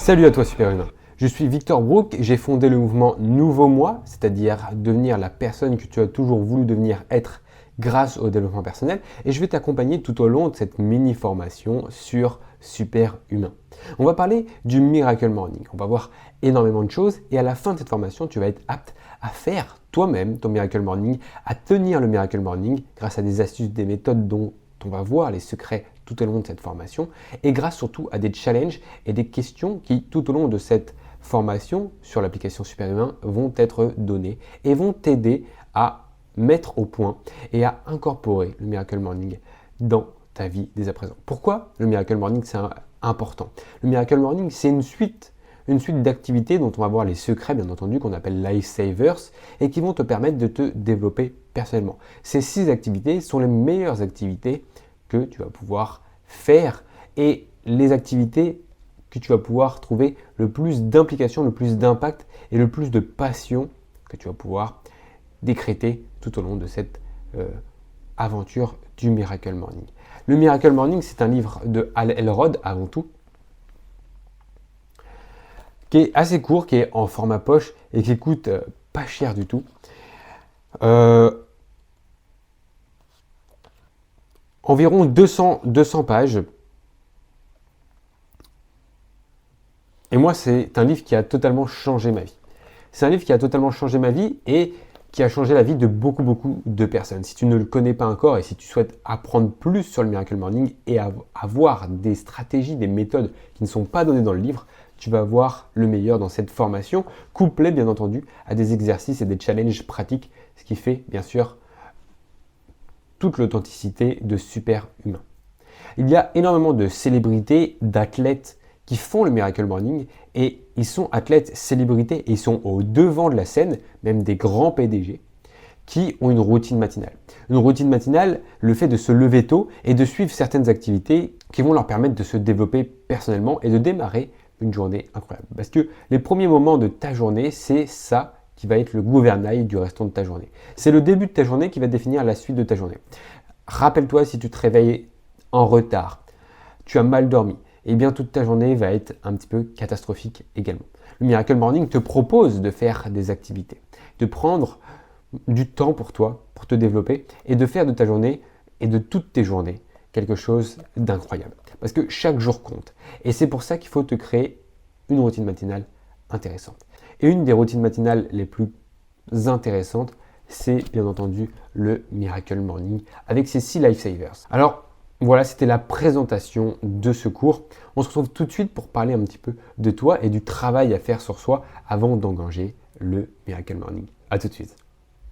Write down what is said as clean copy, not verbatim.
Salut à toi Superhumain, je suis Victor Brook, j'ai fondé le mouvement Nouveau Moi, c'est-à-dire devenir la personne que tu as toujours voulu devenir être grâce au développement personnel et je vais t'accompagner tout au long de cette mini-formation sur Superhumain. On va parler du Miracle Morning, on va voir énormément de choses et à la fin de cette formation, tu vas être apte à faire toi-même ton Miracle Morning, à tenir le Miracle Morning grâce à des astuces, des méthodes dont on va voir les secrets tout au long de cette formation et grâce surtout à des challenges et des questions qui tout au long de cette formation sur l'application Superhumain vont être données et vont t'aider à mettre au point et à incorporer le Miracle Morning dans ta vie dès à présent. Pourquoi le Miracle Morning c'est important? Le Miracle Morning c'est une suite d'activités dont on va voir les secrets bien entendu qu'on appelle Life Savers et qui vont te permettre de te développer personnellement. Ces 6 activités sont les meilleures activités que tu vas pouvoir faire et les activités que tu vas pouvoir trouver le plus d'implication, le plus d'impact et le plus de passion que tu vas pouvoir décréter tout au long de cette aventure du Miracle Morning. Le Miracle Morning, c'est un livre de Hal Elrod avant tout, qui est assez court, qui est en format poche et qui coûte pas cher du tout. Environ 200 pages. Et moi, c'est un livre qui a totalement changé ma vie. C'est un livre qui a totalement changé ma vie et qui a changé la vie de beaucoup de personnes. Si tu ne le connais pas encore et si tu souhaites apprendre plus sur le Miracle Morning et avoir des stratégies, des méthodes qui ne sont pas données dans le livre, tu vas avoir le meilleur dans cette formation, couplé bien entendu à des exercices et des challenges pratiques, ce qui fait bien sûr toute l'authenticité de Superhumain. Il y a énormément de célébrités, d'athlètes qui font le Miracle Morning et ils sont athlètes, célébrités et ils sont au devant de la scène, même des grands PDG qui ont une routine matinale. Une routine matinale, le fait de se lever tôt et de suivre certaines activités qui vont leur permettre de se développer personnellement et de démarrer une journée incroyable. Parce que les premiers moments de ta journée, c'est ça qui va être le gouvernail du restant de ta journée. C'est le début de ta journée qui va définir la suite de ta journée. Rappelle-toi, si tu te réveilles en retard, tu as mal dormi, et bien toute ta journée va être un petit peu catastrophique également. Le Miracle Morning te propose de faire des activités, de prendre du temps pour toi, pour te développer, et de faire de ta journée et de toutes tes journées quelque chose d'incroyable. Parce que chaque jour compte. Et c'est pour ça qu'il faut te créer une routine matinale intéressante. Et une des routines matinales les plus intéressantes, c'est bien entendu le Miracle Morning avec ses 6 Life Savers. Alors voilà, c'était la présentation de ce cours. On se retrouve tout de suite pour parler un petit peu de toi et du travail à faire sur soi avant d'engager le Miracle Morning. À tout de suite.